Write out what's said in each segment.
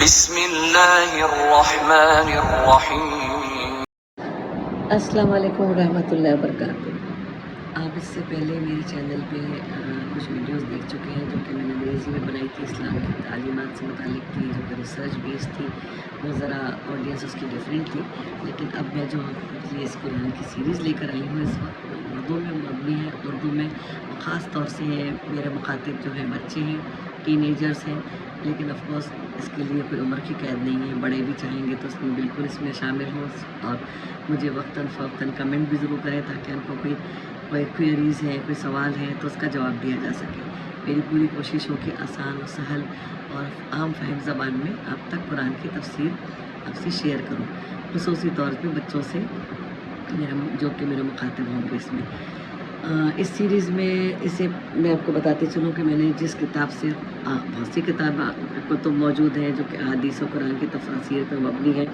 بسم اللہ الرحمن الرحیم۔ السلام علیکم ورحمۃ اللہ وبرکاتہ۔ آپ اس سے پہلے میرے چینل پہ کچھ ویڈیوز دیکھ چکے ہیں جو کہ میں نے انگریزی میں بنائی تھی، اسلام کی تعلیمات سے متعلق تھی، جو کہ ریسرچ بیس تھی، وہ ذرا آڈینس اس کی ڈیفرنٹ تھی۔ لیکن اب میں جو اس قرآن کی سیریز لے کر آئی ہوں اس وقت اردو میں مبنی ہے۔ اردو میں خاص طور سے میرے مخاطب جو ہیں بچے ہیں، ٹین ایجرز ہیں، لیکن آف کورس اس کے لیے کوئی عمر کی قید نہیں ہے، بڑے بھی چاہیں گے تو اس میں بالکل اس میں شامل ہوں۔ اور مجھے وقتاً فوقتاً کمنٹ بھی ضرور کریں تاکہ ان کو کوئی کوئریز ہے، کوئی سوال ہے تو اس کا جواب دیا جا سکے۔ میری پوری کوشش ہو کہ آسان و سہل اور عام فہم زبان میں آپ تک قرآن کی تفسیر آپ سے شیئر کروں، خصوصی طور پہ بچوں سے جو کہ میرے مخاطب ہوں گے اس میں۔ اس سیریز میں میں آپ کو بتاتی چلوں کہ میں نے جس کتاب سے بہت سی کتب موجود ہیں جو کہ احادیث و قرآن کی تفاسیر پہ مبنی ہے،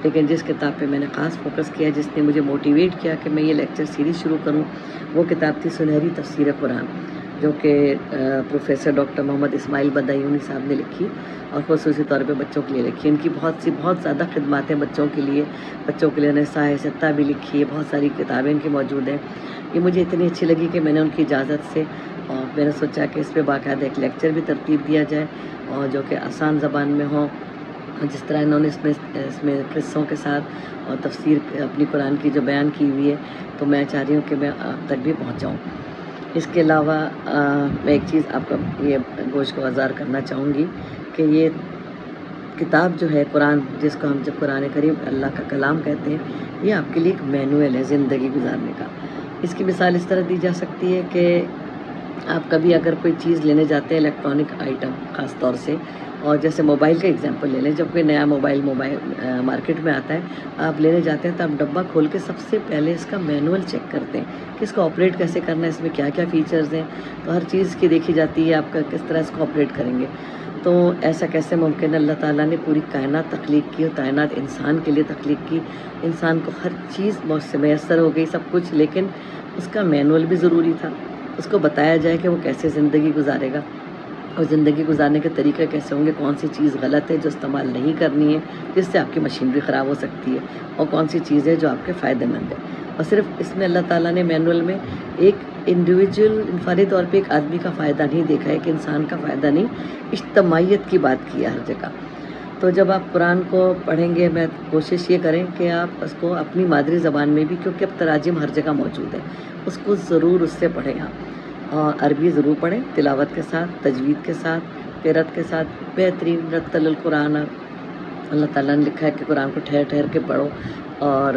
لیکن جس کتاب پہ میں نے خاص فوکس کیا، جس نے مجھے موٹیویٹ کیا کہ میں یہ لیکچر سیریز شروع کروں، وہ کتاب تھی سنہری تفسیر قرآن، جو کہ پروفیسر ڈاکٹر محمد اسماعیل بدایونی صاحب نے لکھی اور خصوصی طور پہ بچوں کے لیے لکھی۔ ان کی بہت زیادہ خدمات ہیں بچوں کے لیے نصائح ستہ بھی لکھی ہے، بہت ساری کتابیں ان کی موجود ہیں۔ یہ مجھے اتنی اچھی لگی کہ میں نے ان کی اجازت سے اور میں نے سوچا کہ اس پہ باقاعدہ ایک لیکچر بھی ترتیب دیا جائے اور جو کہ آسان زبان میں ہو، جس طرح انہوں نے اس میں قصوں کے ساتھ اور تفسیر اپنی قرآن کی جو بیان کی ہوئی ہے، تو میں چاہ رہی ہوں کہ میں آپ تک بھی پہنچاؤں۔ اس کے علاوہ میں ایک چیز آپ کا یہ گوش کو آزار کرنا چاہوں گی کہ یہ کتاب جو ہے قرآن، جس کو ہم جب قرآن کریم اللہ کا کلام کہتے ہیں، یہ آپ کے لیے ایک مینوئل ہے زندگی گزارنے کا۔ اس کی مثال اس طرح دی جا سکتی ہے کہ آپ کبھی اگر کوئی چیز لینے جاتے ہیں، الیکٹرانک آئٹم خاص طور سے، اور جیسے موبائل کا ایگزامپل لے لیں، جب کوئی نیا موبائل مارکیٹ میں آتا ہے، آپ لینے جاتے ہیں تو آپ ڈبہ کھول کے سب سے پہلے اس کا مینول چیک کرتے ہیں کہ اس کو آپریٹ کیسے کرنا ہے، اس میں کیا کیا فیچرز ہیں، تو ہر چیز کی دیکھی جاتی ہے آپ کا کس طرح اس کو آپریٹ کریں گے۔ تو ایسا کیسے ممکن ہے؟ اللہ تعالیٰ نے پوری کائنات تخلیق کی اور کائنات انسان کے لیے تخلیق کی، انسان کو ہر چیز بہت سے میسر ہو گئی سب کچھ، لیکن اس کا مینول بھی ضروری تھا، اس کو بتایا جائے کہ وہ کیسے زندگی گزارے گا اور زندگی گزارنے کے طریقے کیسے ہوں گے، کون سی چیز غلط ہے جو استعمال نہیں کرنی ہے جس سے آپ کی مشین بھی خراب ہو سکتی ہے، اور کون سی چیز ہے جو آپ کے فائدہ مند ہے۔ اور صرف اس میں اللہ تعالیٰ نے مینول میں ایک انفرادی طور پہ ایک آدمی کا فائدہ نہیں دیکھا ہے، ایک انسان کا فائدہ نہیں، اجتماعیت کی بات کی ہے ہر جگہ۔ تو جب آپ قرآن کو پڑھیں گے، میں کوشش یہ کریں کہ آپ اس کو اپنی مادری زبان میں بھی، کیونکہ اب تراجم ہر جگہ موجود ہے، اس کو ضرور اس سے پڑھیں آپ، اور عربی ضرور پڑھیں تلاوت کے ساتھ، تجوید کے ساتھ، قرأت کے ساتھ، بہترین رتل القرآن۔ اللہ تعالیٰ نے لکھا ہے کہ قرآن کو ٹھہر ٹھہر کے پڑھو اور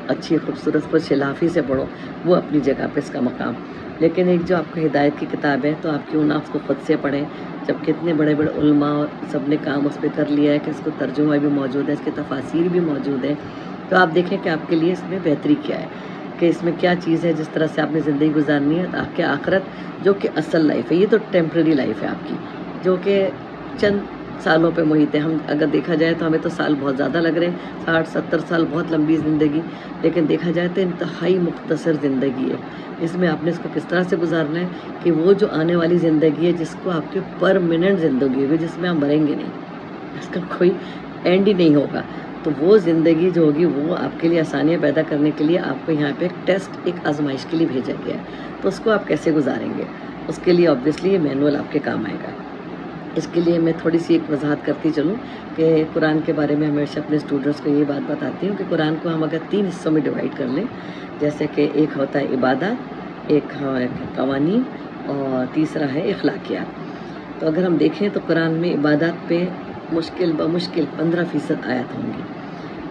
اچھی خوبصورت خوش لافی سے پڑھو، وہ اپنی جگہ پہ اس کا مقام۔ لیکن ایک جو آپ کو ہدایت کی کتاب ہے تو آپ کیوں نہ اس کو خود سے پڑھیں، جب کتنے بڑے بڑے علماء اور سب نے کام اس پہ کر لیا ہے کہ اس کو ترجمہ بھی موجود ہے، اس کی تفاسیر بھی موجود ہے، تو آپ دیکھیں کہ آپ کے لیے اس میں بہتری کیا ہے، کہ اس میں کیا چیز ہے جس طرح سے آپ نے زندگی گزارنی ہے تاکہ آخرت جو کہ اصل لائف ہے، یہ تو ٹیمپرری لائف ہے آپ کی، جو کہ چند سالوں پہ محیط ہے۔ ہم اگر دیکھا جائے تو ہمیں تو سال بہت زیادہ لگ رہے ہیں، 60-70 سال بہت لمبی زندگی، لیکن دیکھا جائے تو انتہائی مختصر زندگی ہے۔ اس میں آپ نے اس کو کس طرح سے گزارنا ہے کہ وہ جو آنے والی زندگی ہے جس کو آپ کے پرماننٹ زندگی ہوگی، جس میں آپ مریں گے نہیں، اس کا کوئی اینڈ ہی نہیں ہوگا، تو وہ زندگی جو ہوگی وہ آپ کے لیے آسانیاں پیدا کرنے کے لیے آپ کو یہاں پہ ایک ٹیسٹ، ایک آزمائش کے لیے بھیجا گیا ہے، تو اس کو آپ کیسے گزاریں گے، اس کے لیے آبویسلی یہ مینول آپ کے کام آئے گا۔ اس کے لیے میں تھوڑی سی ایک وضاحت کرتی چلوں کہ قرآن کے بارے میں ہمیشہ اپنے اسٹوڈنٹس کو یہ بات بتاتی ہوں کہ قرآن کو ہم اگر 3 حصوں میں ڈیوائڈ کر لیں، جیسے کہ ایک ہوتا ہے عبادات، ایک قوانین، اور تیسرا ہے اخلاقیات۔ تو اگر ہم دیکھیں تو قرآن میں عبادات پہ مشکل 15% آیات ہوں گی۔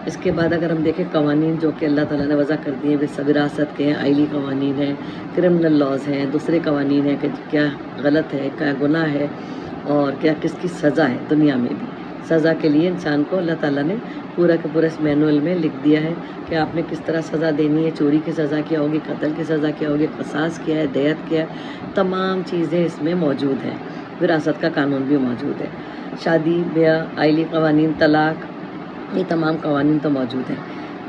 اس کے بعد اگر ہم دیکھیں قوانین جو کہ اللہ تعالیٰ نے وضع کر دیے، وہ وراثت کے ہیں، آئلی قوانین ہیں، کرمنل لاز ہیں، دوسرے قوانین ہیں کہ کیا غلط ہے، کیا گناہ ہے، اور کیا کس کی سزا ہے دنیا میں بھی۔ سزا کے لیے انسان کو اللہ تعالیٰ نے پورا کا پورا اس مینول میں لکھ دیا ہے کہ آپ نے کس طرح سزا دینی ہے، چوری کی سزا کیا ہوگی، قتل کی سزا کیا ہوگی، قصاص کیا ہے، دیت کیا ہے، تمام چیزیں اس میں موجود ہیں۔ وراثت کا قانون بھی موجود ہے، شادی بیاہ، آئلی قوانین، طلاق، یہ تمام قوانین تو موجود ہیں۔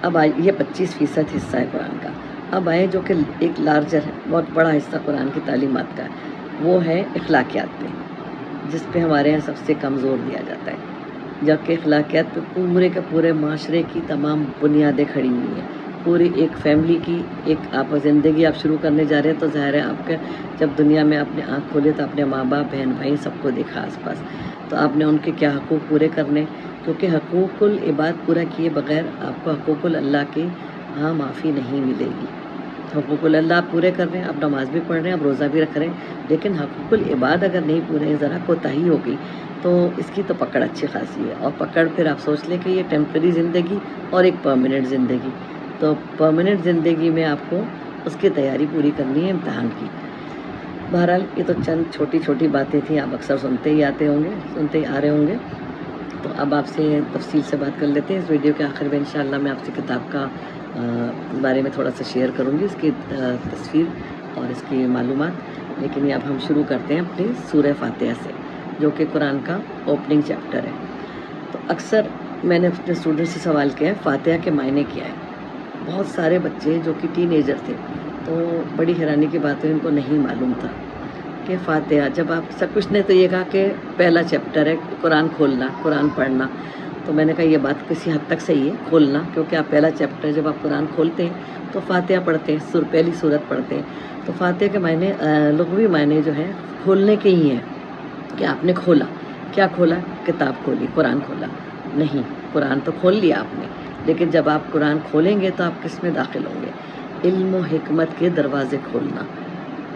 اب یہ 25% حصہ ہے قرآن کا۔ اب آئے جو کہ ایک لارجر ہے، بہت بڑا حصہ قرآن کی تعلیمات کا ہے، وہ ہے اخلاقیات پہ، جس پہ ہمارے یہاں سب سے کم زور دیا جاتا ہے۔ جبکہ اخلاقیات پہ پورے کے پورے معاشرے کی تمام بنیادیں کھڑی ہوئی ہیں، پوری ایک فیملی کی ایک آپ زندگی آپ شروع کرنے جا رہے ہیں، تو ظاہر ہے آپ کے جب دنیا میں اپنے آنکھ کھولے تو اپنے ماں باپ بہن بھائی سب کو دیکھا آس پاس، تو آپ نے ان کے کیا حقوق پورے کرنے، کیونکہ حقوق العباد پورا کیے بغیر آپ کو حقوق اللہ کی ہاں معافی نہیں ملے گی۔ حقوق اللہ آپ پورے کر رہے ہیں، آپ نماز بھی پڑھ رہے ہیں، آپ روزہ بھی رکھ رہے ہیں، لیکن حقوق العباد اگر نہیں پورے ہیں، ذرا کوتاہی ہو گئی تو اس کی تو پکڑ اچھی خاصی ہے، اور پکڑ پھر آپ سوچ لیں کہ یہ ٹیمپرری زندگی اور ایک پرماننٹ زندگی، تو پرماننٹ زندگی میں آپ کو اس کی تیاری پوری کرنی ہے امتحان کی۔ بہرحال یہ تو چند چھوٹی چھوٹی باتیں تھیں، آپ اکثر سنتے ہی آ رہے ہوں گے، تو اب آپ سے تفصیل سے بات کر لیتے ہیں۔ اس ویڈیو کے آخر میں انشاءاللہ میں آپ سے کتاب کا بارے میں تھوڑا سا شیئر کروں گی، اس کی تصویر اور اس کی معلومات، لیکن اب ہم شروع کرتے ہیں اپنی سورہ فاتحہ سے، جو کہ قرآن کا اوپننگ چیپٹر ہے۔ تو اکثر میں نے اپنے اسٹوڈنٹ سے سوال کیا ہے فاتحہ کے معنی کیا ہے، بہت سارے بچے جو کہ ٹین ایجر تھے، تو بڑی حیرانی کی بات ہے ان کو نہیں معلوم تھا کہ فاتحہ، جب آپ سب کچھ نے تو یہ کہا کہ پہلا چیپٹر ہے قرآن کھولنا، قرآن پڑھنا، تو میں نے کہا یہ بات کسی حد تک صحیح ہے کھولنا، کیونکہ آپ پہلا چیپٹر جب آپ قرآن کھولتے ہیں تو فاتحہ پڑھتے ہیں، پہلی سورت پڑھتے ہیں، تو فاتحہ کے معنی لغوی معنی جو ہے کھولنے کے ہی ہیں کہ آپ نے کھولا، کیا کھولا؟ کتاب کھولی، قرآن کھولا نہیں، قرآن تو کھول لیا آپ نے، لیکن جب آپ قرآن کھولیں گے تو آپ کس میں داخل ہوں گے؟ علم و حکمت کے دروازے کھولنا،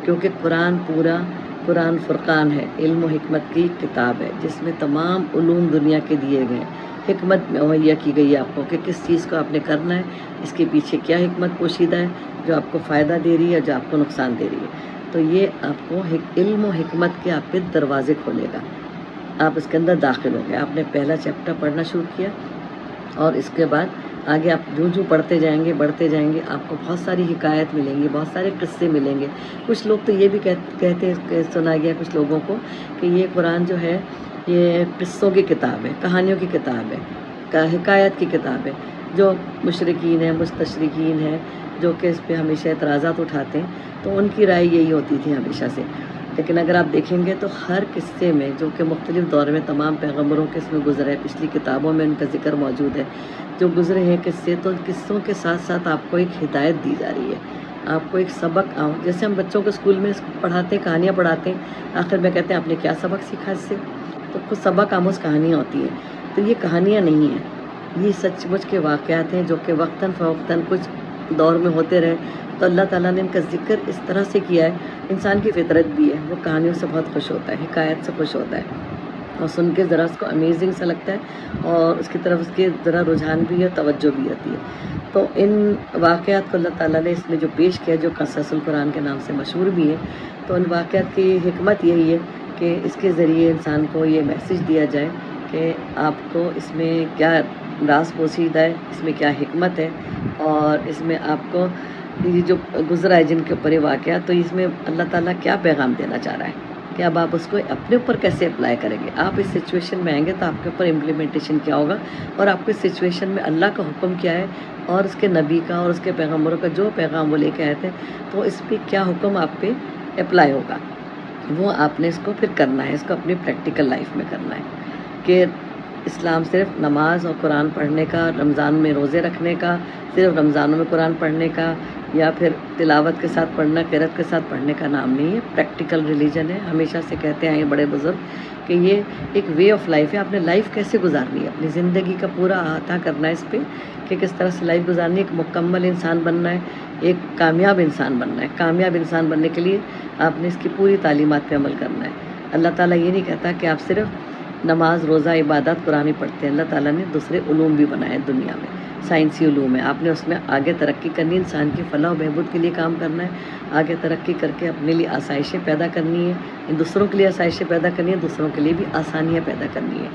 کیونکہ قرآن فرقان ہے، علم و حکمت کی کتاب ہے جس میں تمام علوم دنیا کے دیے گئے ہیں، حکمت مہیا کی گئی ہے آپ کو کہ کس چیز کو آپ نے کرنا ہے، اس کے پیچھے کیا حکمت پوشیدہ ہے جو آپ کو فائدہ دے رہی ہے، جو آپ کو نقصان دے رہی ہے، تو یہ آپ کو علم و حکمت کے آپ پہ دروازے کھولے گا، آپ اس کے اندر داخل ہو گئے، آپ نے پہلا چیپٹر پڑھنا شروع کیا، اور اس کے بعد آگے آپ جو پڑھتے جائیں گے آپ کو بہت ساری حکایت ملیں گی، بہت سارے قصے ملیں گے۔ کچھ لوگ تو یہ بھی کہتے سنا گیا کچھ لوگوں کو کہ یہ قرآن جو ہے یہ قصوں کی کتاب ہے، کہانیوں کی کتاب ہے، حکایت کی کتاب ہے، جو مشرکین ہیں، مستشرقین ہیں، جو کہ اس پہ ہمیشہ اعتراضات اٹھاتے ہیں، تو ان کی رائے یہی ہوتی تھی ہمیشہ سے، لیکن اگر آپ دیکھیں گے تو ہر قصے میں جو کہ مختلف دور میں تمام پیغمبروں کے اس میں گزرا ہے، پچھلی کتابوں میں ان کا ذکر موجود ہے، جو گزرے ہیں قصے، تو قصوں کے ساتھ ساتھ آپ کو ایک ہدایت دی جا رہی ہے، آپ کو ایک سبق، جیسے ہم بچوں کو اسکول میں پڑھاتے ہیں، کہانیاں پڑھاتے ہیں، آخر میں کہتے ہیں آپ نے کیا سبق سیکھا اس سے، تو کچھ سبق آموز کہانیاں ہوتی ہیں، تو یہ کہانیاں نہیں ہیں، یہ سچ مچ کے واقعات ہیں جو کہ وقتاً فوقتاً کچھ دور میں ہوتے رہے، تو اللہ تعالیٰ نے ان کا ذکر اس طرح سے کیا ہے، انسان کی فطرت بھی ہے، وہ کہانیوں سے بہت خوش ہوتا ہے، حکایت سے خوش ہوتا ہے، اور سن کے ذرا اس کو امیزنگ سا لگتا ہے، اور اس کی طرف اس کے ذرا رجحان بھی ہے، توجہ بھی ہوتی ہے، تو ان واقعات کو اللہ تعالیٰ نے اس میں جو پیش کیا، جو قصص القرآن کے نام سے مشہور بھی ہے، تو ان واقعات کی حکمت یہی ہے کہ اس کے ذریعے انسان کو یہ میسج دیا جائے کہ آپ کو اس میں کیا راز پوشیدہ ہے، اس میں کیا حکمت ہے، اور اس میں آپ کو یہ جو گزرا ہے جن کے اوپر یہ واقعہ، تو اس میں اللہ تعالیٰ کیا پیغام دینا چاہ رہا ہے کہ اب آپ اس کو اپنے اوپر کیسے اپلائی کریں گے، آپ اس سچویشن میں آئیں گے تو آپ کے اوپر امپلیمنٹیشن کیا ہوگا، اور آپ کو اس سچویشن میں اللہ کا حکم کیا ہے، اور اس کے نبی کا اور اس کے پیغمبروں کا جو پیغام وہ لے کے آئے تھے، تو اس پہ کیا حکم آپ پہ اپلائی ہوگا، وہ آپ نے اس کو پھر کرنا ہے، اس کو اپنی پریکٹیکل لائف میں کرنا ہے، کہ اسلام صرف نماز اور قرآن پڑھنے کا، رمضان میں روزے رکھنے کا، صرف رمضانوں میں قرآن پڑھنے کا، یا پھر تلاوت کے ساتھ پڑھنا، قرأت کے ساتھ پڑھنے کا نام نہیں ہے، پریکٹیکل ریلیجن ہے، ہمیشہ سے کہتے ہیں بڑے بزرگ کہ یہ ایک وے آف لائف ہے، آپ نے لائف کیسے گزارنی ہے، اپنی زندگی کا پورا احاطہ کرنا ہے اس پہ کہ کس طرح سے لائف گزارنی ہے، ایک مکمل انسان بننا ہے، ایک کامیاب انسان بننا ہے، کامیاب انسان بننے کے لیے آپ نے اس کی پوری تعلیمات پہ عمل کرنا ہے۔ اللہ تعالیٰ یہ نہیں کہتا کہ آپ صرف نماز، روزہ، عبادات، قرآن ہی پڑھتے ہیں، اللہ تعالیٰ نے دوسرے علوم بھی بنائے دنیا میں، سائنسی علوم ہے، آپ نے اس میں آگے ترقی کرنی ہے، انسان کی فلاح و بہبود کے لیے کام کرنا ہے، آگے ترقی کر کے اپنے لیے آسائشیں پیدا کرنی ہے، دوسروں کے لیے آسائشیں پیدا کرنی ہے، دوسروں کے لیے بھی آسانیاں پیدا کرنی ہے،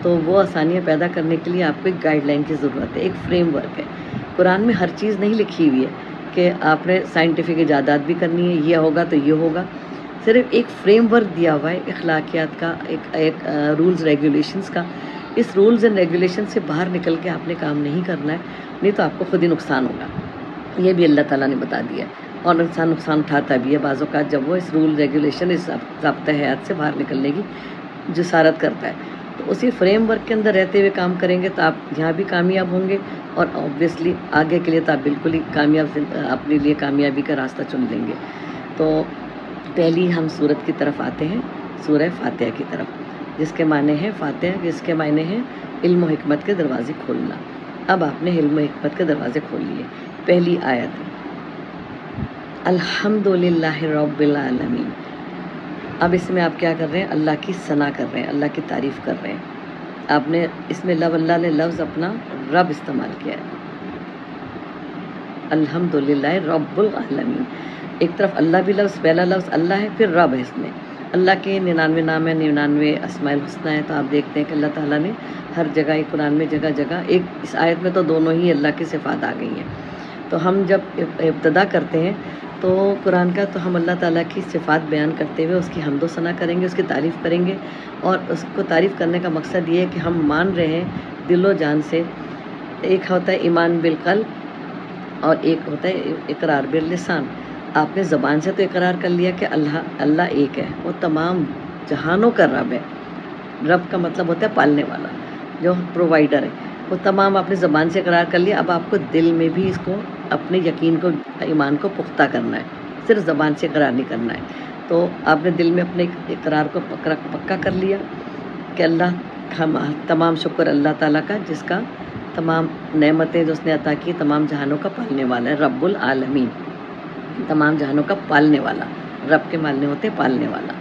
تو وہ آسانیاں پیدا کرنے کے لیے آپ کو ایک گائیڈ لائن کی ضرورت ہے، ایک فریم ورک ہے۔ قرآن میں ہر چیز نہیں لکھی ہوئی ہے کہ آپ نے سائنٹیفک ایجادات بھی کرنی ہے، یہ ہوگا تو یہ ہوگا، صرف ایک فریم ورک دیا ہوا ہے اخلاقیات کا، ایک رولز ریگولیشنز کا، اس رولز اینڈ ریگولیشن سے باہر نکل کے آپ نے کام نہیں کرنا ہے، نہیں تو آپ کو خود ہی نقصان ہوگا، یہ بھی اللہ تعالیٰ نے بتا دیا ہے، اور انسان نقصان اٹھاتا بھی ہے بعض اوقات جب وہ اس رول ریگولیشن، اس ضابطۂ حیات سے باہر نکلنے کی جسارت کرتا ہے، تو اسی فریم ورک کے اندر رہتے ہوئے کام کریں گے تو آپ یہاں بھی کامیاب ہوں گے، اور آبویسلی آگے کے لیے تو آپ بالکل ہی کامیاب اپنے لیے کامیابی کا راستہ چن لیں گے۔ تو پہلی ہم صورت کی طرف آتے ہیں، سورہ فاتحہ کی طرف، جس کے معنی ہے فاتحہ، جس کے معنی ہے علم و حکمت کے دروازے کھولنا۔ اب آپ نے علم و حکمت کے دروازے کھول لیے۔ پہلی آیت، الحمدللہ رب العالمین۔ اب اس میں آپ کیا کر رہے ہیں؟ اللہ کی ثنا کر رہے ہیں، اللہ کی تعریف کر رہے ہیں۔ آپ نے اس میں اللہ نے لفظ اپنا رب استعمال کیا ہے، الحمدللہ رب العالمین۔ ایک طرف اللہ بھی لفظ، پہلا لفظ اللہ ہے، پھر رب ہے اس میں۔ اللہ کے 99 نام ہے، 99 اسماء الحسنی ہے، تو آپ دیکھتے ہیں کہ اللہ تعالیٰ نے ہر جگہ قرآن میں جگہ جگہ ایک، اس آیت میں تو دونوں ہی اللہ کی صفات آ گئی ہیں۔ تو ہم جب ابتدا کرتے ہیں تو قرآن کا، تو ہم اللہ تعالیٰ کی صفات بیان کرتے ہوئے اس کی حمد و ثنا کریں گے، اس کی تعریف کریں گے، اور اس کو تعریف کرنے کا مقصد یہ ہے کہ ہم مان رہے ہیں دل و جان سے۔ ایک ہوتا ہے ایمان بالقلب اور ایک ہوتا ہے اقرار باللسان۔ آپ نے زبان سے تو اقرار کر لیا کہ اللہ ایک ہے، وہ تمام جہانوں کا رب ہے۔ رب کا مطلب ہوتا ہے پالنے والا، جو پرووائڈر ہے، وہ تمام آپ نے زبان سے اقرار کر لیا۔ اب آپ کو دل میں بھی اس کو، اپنے یقین کو، ایمان کو پختہ کرنا ہے، صرف زبان سے اقرار نہیں کرنا ہے۔ تو آپ نے دل میں اپنے اقرار کو پکا کر لیا کہ اللہ، تمام شکر اللہ تعالیٰ کا، جس کا تمام نعمتیں جو اس نے عطا کی، تمام جہانوں کا پالنے والا ہے، رب العالمین، تمام جہانوں کا پالنے والا۔ رب کے معنی ہوتے پالنے والا۔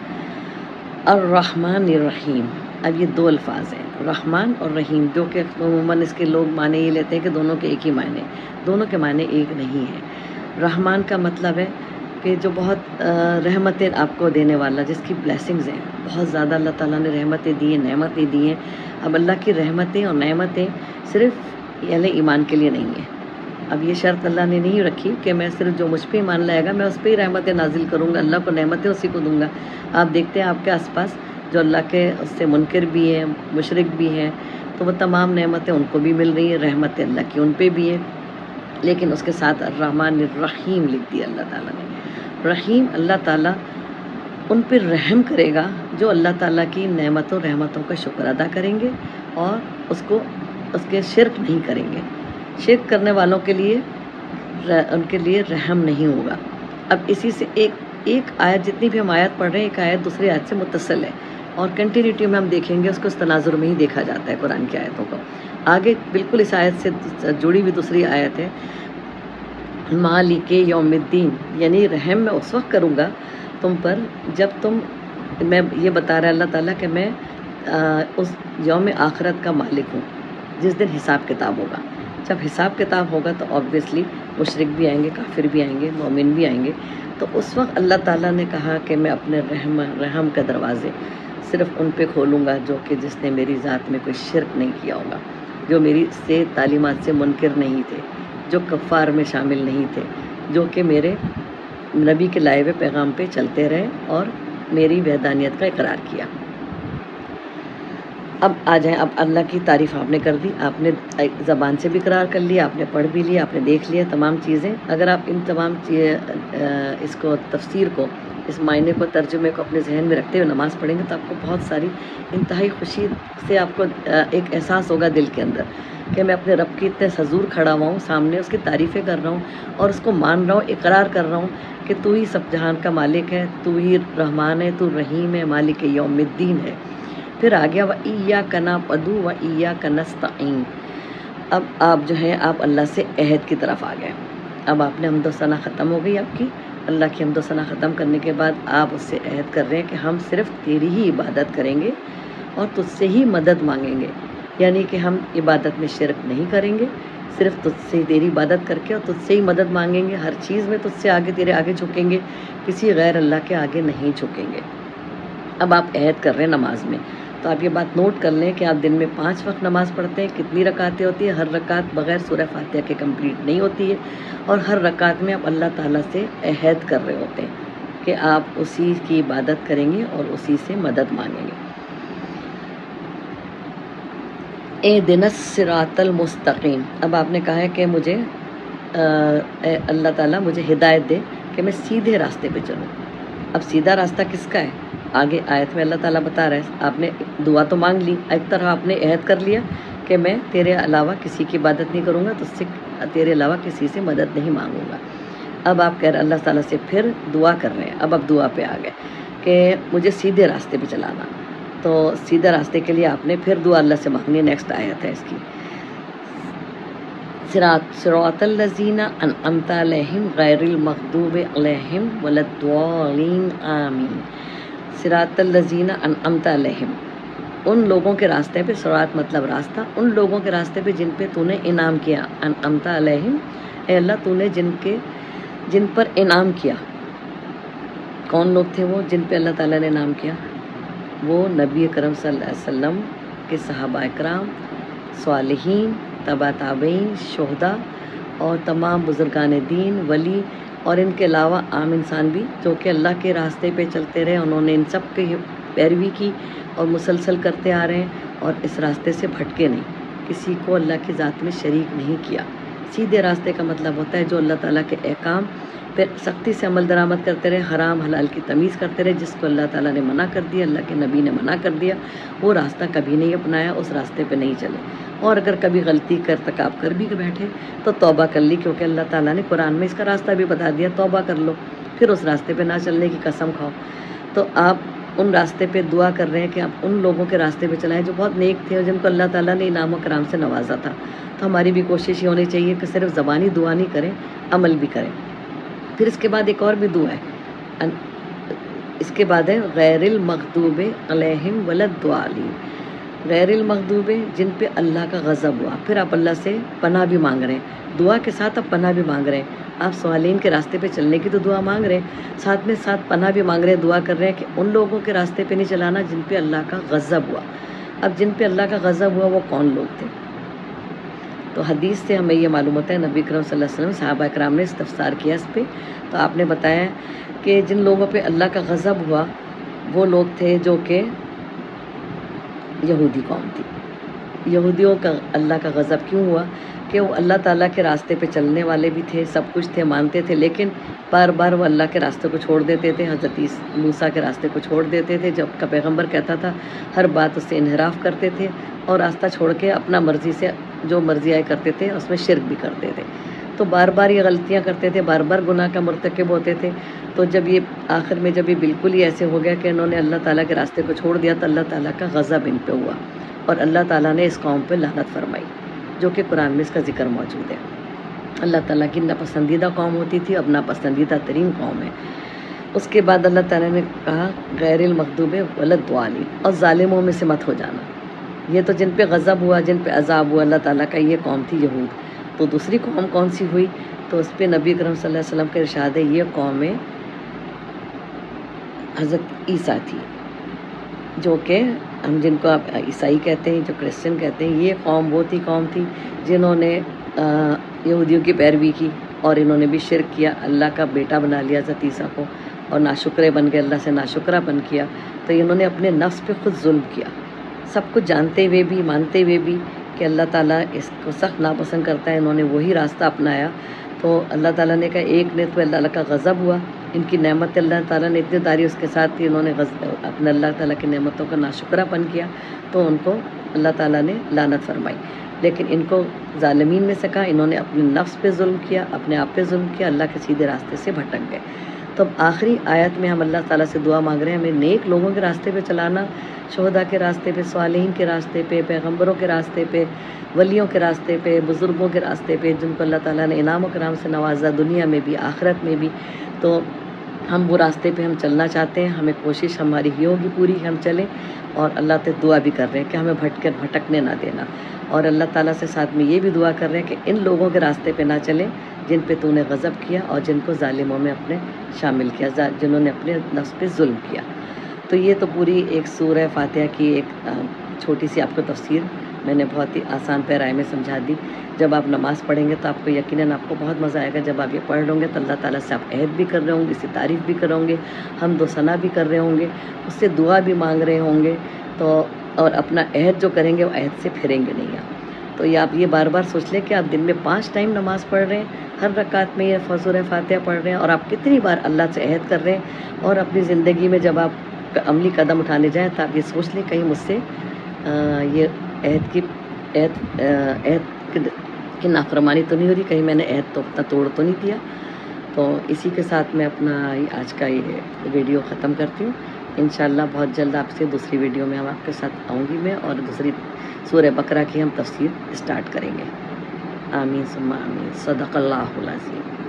الرحمن الرحیم، اب یہ دو الفاظ ہیں، رحمان اور رحیم، جو کہ عموماً اس کے لوگ معنی یہ لیتے ہیں کہ دونوں کے ایک ہی معنی، دونوں کے معنی ایک نہیں ہیں۔ رحمان کا مطلب ہے کہ جو بہت رحمتیں آپ کو دینے والا، جس کی بلیسنگز ہیں، بہت زیادہ اللہ تعالیٰ نے رحمتیں دی ہیں، نعمتیں دی ہیں۔ اب اللہ کی رحمتیں اور نعمتیں صرف اہل ایمان کے لیے نہیں ہیں۔ اب یہ شرط اللہ نے نہیں رکھی کہ میں صرف جو مجھ پہ ایمان لائے گا میں اس پہ ہی رحمتیں نازل کروں گا، اللہ کو نعمتیں اسی کو دوں گا۔ آپ دیکھتے ہیں آپ کے آس پاس جو اللہ کے اس سے منکر بھی ہیں، مشرک بھی ہیں، تو وہ تمام نعمتیں ان کو بھی مل رہی ہیں، رحمتیں اللہ کی ان پہ بھی ہیں، لیکن اس کے ساتھ الرحمن الرحیم لکھ دیا اللہ تعالیٰ نے۔ رحیم، اللہ تعالیٰ ان پہ رحم کرے گا جو اللہ تعالیٰ کی نعمتوں رحمتوں کا شکر ادا کریں گے اور اس کے شرک نہیں کریں گے۔ شرک کرنے والوں کے لیے ان کے لیے رحم نہیں ہوگا۔ اب اسی سے ایک آیت، جتنی بھی ہم آیت پڑھ رہے ہیں، ایک آیت دوسری آیت سے متصل ہے، اور کنٹینیوٹی میں ہم دیکھیں گے، اس کو اس تناظر میں ہی دیکھا جاتا ہے قرآن کی آیتوں کو۔ آگے بالکل اس آیت سے جڑی ہوئی دوسری آیت ہے، مالک یوم الدین، یعنی رحم میں اس وقت کروں گا تم پر جب میں یہ بتا رہا ہے اللہ تعالیٰ کہ میں اس یوم آخرت کا مالک ہوں، جس دن حساب کتاب ہوگا۔ جب حساب کتاب ہوگا تو آبویسلی مشرک بھی آئیں گے، کافر بھی آئیں گے، مومن بھی آئیں گے۔ تو اس وقت اللہ تعالیٰ نے کہا کہ میں اپنے رحم کے دروازے صرف ان پہ کھولوں گا جو کہ جس نے میری ذات میں کوئی شرک نہیں کیا ہوگا، جو میری سے تعلیمات سے منکر نہیں تھے، جو کفار میں شامل نہیں تھے، جو کہ میرے نبی کے لائے ہوئے پیغام پہ چلتے رہے اور میری وحدانیت کا اقرار کیا۔ اب آ جائیں، اب اللہ کی تعریف آپ نے کر دی، آپ نے زبان سے بھی اقرار کر لیا، آپ نے پڑھ بھی لیا، آپ نے دیکھ لیا تمام چیزیں۔ اگر آپ ان تمام اس کو تفسیر کو، اس معنی کو، ترجمے کو اپنے ذہن میں رکھتے ہوئے نماز پڑھیں گے تو آپ کو بہت ساری انتہائی خوشی سے آپ کو ایک احساس ہوگا دل کے اندر کہ میں اپنے رب کی اتنے حضور کھڑا ہوا ہوں سامنے، اس کی تعریفیں کر رہا ہوں اور اس کو مان رہا ہوں، اقرار کر رہا ہوں کہ تو ہی سب جہان کا مالک ہے، تو ہی رحمان ہے، تو رحیم ہے، مالک یوم الدین ہے۔ پھر آ گیا وَإِيَّاكَ نَعْبُدُ وَإِيَّاكَ نَسْتَعِينُ۔ اب آپ جو ہیں آپ اللہ سے عہد کی طرف آ گئے۔ اب آپ نے حمد و ثنا ختم ہو گئی آپ کی، اللہ کی حمد و ثنا ختم کرنے کے بعد آپ اس سے عہد کر رہے ہیں کہ ہم صرف تیری ہی عبادت کریں گے اور تجھ سے ہی مدد مانگیں گے، یعنی کہ ہم عبادت میں شرک نہیں کریں گے، صرف تجھ سے تیری عبادت کر کے اور تجھ سے ہی مدد مانگیں گے، ہر چیز میں تجھ سے آگے، تیرے آگے جھکیں گے، کسی غیر اللہ کے آگے نہیں جھکیں گے۔ اب آپ عہد کر رہے ہیں نماز میں، تو آپ یہ بات نوٹ کر لیں کہ آپ دن میں 5 وقت نماز پڑھتے ہیں، کتنی رکعتیں ہوتی ہیں، ہر رکعت بغیر سورہ فاتحہ کے کمپلیٹ نہیں ہوتی ہے، اور ہر رکعت میں آپ اللہ تعالیٰ سے عہد کر رہے ہوتے ہیں کہ آپ اسی کی عبادت کریں گے اور اسی سے مدد مانگیں گے۔ اہدنا الصراط المستقیم، اب آپ نے کہا ہے کہ مجھے اللہ تعالیٰ مجھے ہدایت دے کہ میں سیدھے راستے پہ چلوں۔ اب سیدھا راستہ کس کا ہے؟ آگے آیت میں اللہ تعالیٰ بتا رہا ہے آپ نے دعا تو مانگ لی، ایک طرح آپ نے عہد کر لیا کہ میں تیرے علاوہ کسی کی عبادت نہیں کروں گا، تو اس سے تیرے علاوہ کسی سے مدد نہیں مانگوں گا۔ اب آپ کہہ رہے اللہ تعالیٰ سے پھر دعا کر رہے ہیں، اب دعا پہ آ گئے کہ مجھے سیدھے راستے پہ چلانا، تو سیدھے راستے کے لیے آپ نے پھر دعا اللہ سے مانگنی۔ نیکسٹ آیت ہے اس کی، صراط الذین انعمت علیہم غیر المغضوب علیہم ولا الضالین آمین۔ صراط الذین انعمت علیہم، ان لوگوں کے راستے پہ، صراط مطلب راستہ، ان لوگوں کے راستے پہ جن پہ تو نے انعام کیا، انعمت علیہم، اے اللہ تو نے جن پر انعام کیا۔ کون لوگ تھے وہ جن پہ اللہ تعالیٰ نے انعام کیا؟ وہ نبی کرم صلی اللہ علیہ وسلم کے صحابہ اکرام، صالحین، تبع تابعین، شہداء اور تمام بزرگان دین، ولی، اور ان کے علاوہ عام انسان بھی جو کہ اللہ کے راستے پہ چلتے رہے، انہوں نے ان سب کی پیروی کی اور مسلسل کرتے آ رہے ہیں اور اس راستے سے بھٹکے نہیں، کسی کو اللہ کی ذات میں شریک نہیں کیا۔ سیدھے راستے کا مطلب ہوتا ہے جو اللہ تعالیٰ کے احکام پہ سختی سے عمل درآمد کرتے رہے، حرام حلال کی تمیز کرتے رہے، جس کو اللہ تعالیٰ نے منع کر دیا، اللہ کے نبی نے منع کر دیا، وہ راستہ کبھی نہیں اپنایا، اس راستے پہ نہیں چلے۔ اور اگر کبھی غلطی کا ارتکاب کر بھی بیٹھے تو توبہ کر لی، کیونکہ اللہ تعالیٰ نے قرآن میں اس کا راستہ بھی بتا دیا، توبہ کر لو، پھر اس راستے پہ نہ چلنے کی قسم کھاؤ۔ تو آپ ان راستے پہ دعا کر رہے ہیں کہ آپ ان لوگوں کے راستے پہ چلائیں جو بہت نیک تھے اور جن کو اللہ تعالیٰ نے انعام و کرام سے نوازا تھا۔ تو ہماری بھی کوشش یہ ہونی چاہیے کہ صرف زبانی دعا نہیں کریں، عمل بھی کریں۔ پھر اس کے بعد ایک اور بھی دعا ہے، اس کے بعد ہے غیر المغضوب علیہم ولا الضالین۔ غیر المغضوب جن پہ اللہ کا غضب ہوا، پھر آپ اللہ سے پناہ بھی مانگ رہے ہیں، دعا کے ساتھ آپ پناہ بھی مانگ رہے ہیں۔ آپ صالحین کے راستے پہ چلنے کی تو دعا مانگ رہے ہیں، ساتھ میں ساتھ پناہ بھی مانگ رہے ہیں، دعا کر رہے ہیں کہ ان لوگوں کے راستے پہ نہیں چلانا جن پہ اللہ کا غضب ہوا۔ اب جن پہ اللہ کا غضب ہوا وہ کون لوگ تھے؟ تو حدیث سے ہمیں یہ معلوم ہوتا ہے، نبی کرم صلی اللہ علیہ وسلم، صحابہ اکرام نے استفسار کیا اس پہ، تو آپ نے بتایا کہ جن لوگوں پہ اللہ کا غضب ہوا وہ لوگ تھے جو کہ یہودی قوم تھی۔ یہودیوں کا اللہ کا غضب کیوں ہوا؟ کہ وہ اللہ تعالیٰ کے راستے پہ چلنے والے بھی تھے، سب کچھ تھے، مانتے تھے، لیکن بار بار وہ اللہ کے راستے کو چھوڑ دیتے تھے، حضرت موسیٰ کے راستے کو چھوڑ دیتے تھے، جب کا پیغمبر کہتا تھا ہر بات اس سے انحراف کرتے تھے اور راستہ چھوڑ کے اپنا مرضی سے جو مرضی آئے کرتے تھے، اس میں شرک بھی کرتے تھے۔ تو بار بار یہ غلطیاں کرتے تھے، بار بار گناہ کا مرتکب ہوتے تھے۔ تو جب یہ آخر میں جب یہ بالکل ہی ایسے ہو گیا کہ انہوں نے اللہ تعالیٰ کے راستے کو چھوڑ دیا، تو اللہ تعالیٰ کا غضب ان پہ ہوا اور اللہ تعالیٰ نے اس قوم پہ لعنت فرمائی، جو کہ قرآن میں اس کا ذکر موجود ہے۔ اللہ تعالیٰ کی ناپسندیدہ قوم ہوتی تھی، اب ناپسندیدہ ترین قوم ہے۔ اس کے بعد اللہ تعالیٰ نے کہا غیر المغضوب ولا الضالین، اور ظالموں میں سے مت ہو جانا۔ یہ تو جن پہ غضب ہوا، جن پہ عذاب ہوا اللہ تعالیٰ کا، یہ قوم تھی یہود۔ تو دوسری قوم کون سی ہوئی؟ تو اس پہ نبی کرم صلی اللہ علیہ وسلم کا ارشاد ہے، یہ قوم حضرت عیسیٰ تھی، جو کہ ہم جن کو آپ عیسائی کہتے ہیں، جو کرسچن کہتے ہیں، یہ قوم وہ قوم تھی جنہوں نے یہودیوں کی پیروی کی اور انہوں نے بھی شرک کیا، اللہ کا بیٹا بنا لیا حضرت عیسیٰ کو، اور ناشکرے بن گئے، اللہ سے ناشکرہ بن کیا۔ تو انہوں نے اپنے نفس پہ خود ظلم کیا، سب کچھ جانتے ہوئے بھی، مانتے ہوئے بھی کہ اللہ تعالیٰ اس کو سخت ناپسند کرتا ہے، انہوں نے وہی راستہ اپنایا۔ تو اللہ تعالیٰ نے کہا ایک نے تو اللہ کا غضب ہوا، ان کی نعمت اللہ تعالیٰ نے اتنی تاری اس کے ساتھ تھی، انہوں نے اپنے اللہ تعالیٰ کی نعمتوں کا ناشکرہ پن کیا، تو ان کو اللہ تعالیٰ نے لعنت فرمائی۔ لیکن ان کو ظالمین میں سے کہا، انہوں نے اپنے نفس پہ ظلم کیا، اپنے آپ پہ ظلم کیا، اللہ کے سیدھے راستے سے بھٹک گئے۔ تو اب آخری آیت میں ہم اللہ تعالیٰ سے دعا مانگ رہے ہیں ہمیں نیک لوگوں کے راستے پہ چلانا، شہداء کے راستے پہ، صالحین کے راستے پہ، پیغمبروں کے راستے پہ، ولیوں کے راستے پہ، بزرگوں کے راستے پہ، جن کو اللہ تعالیٰ نے انعام و کرام سے نوازا دنیا میں بھی آخرت میں بھی۔ تو ہم وہ راستے پہ ہم چلنا چاہتے ہیں، ہمیں کوشش ہماری یہ ہوگی پوری کہ ہم چلیں، اور اللہ سے دعا بھی کر رہے ہیں کہ ہمیں بھٹکنے نہ دینا، اور اللہ تعالیٰ سے ساتھ میں یہ بھی دعا کر رہے ہیں کہ ان لوگوں کے راستے پہ نہ چلیں جن پہ تو نے غضب کیا اور جن کو ظالموں میں اپنے شامل کیا، جنہوں نے اپنے نفس پہ ظلم کیا۔ تو یہ تو پوری ایک سورہ فاتحہ کی ایک چھوٹی سی آپ کو تفسیر میں نے بہت ہی آسان پیرائے میں سمجھا دی۔ جب آپ نماز پڑھیں گے تو آپ کو یقیناً آپ کو بہت مزہ آئے گا، جب آپ یہ پڑھ لیں گے تو اللہ تعالیٰ سے آپ عہد بھی کر رہے ہوں گے، اس کی تعریف بھی کریں گے، حمد و ثنا بھی کر رہے ہوں گے، اس سے دعا بھی مانگ رہے ہوں گے، تو اور اپنا عہد جو کریں گے وہ عہد سے پھریں گے نہیں آپ۔ تو یہ آپ یہ بار بار سوچ لیں کہ آپ دن میں 5 ٹائم نماز پڑھ رہے ہیں، ہر رکعت میں یہ سورہ فاتحہ پڑھ رہے ہیں، اور آپ کتنی بار اللہ سے عہد کر رہے ہیں، اور اپنی زندگی میں جب آپ عملی قدم اٹھانے جائیں تو آپ یہ سوچ لیں کہیں مجھ سے یہ عہد کی نافرمانی تو نہیں ہو رہی، کہیں میں نے عہد تو اپنا توڑ تو نہیں دیا۔ تو اسی کے ساتھ میں اپنا آج کا یہ ویڈیو ختم کرتی ہوں۔ انشاءاللہ بہت جلد آپ سے دوسری ویڈیو میں ہم آپ کے ساتھ آؤں گی میں، اور دوسری سورہ بقرہ کی ہم تفسیر اسٹارٹ کریں گے۔ آمین ثم آمین۔ صدق اللہ العظیم۔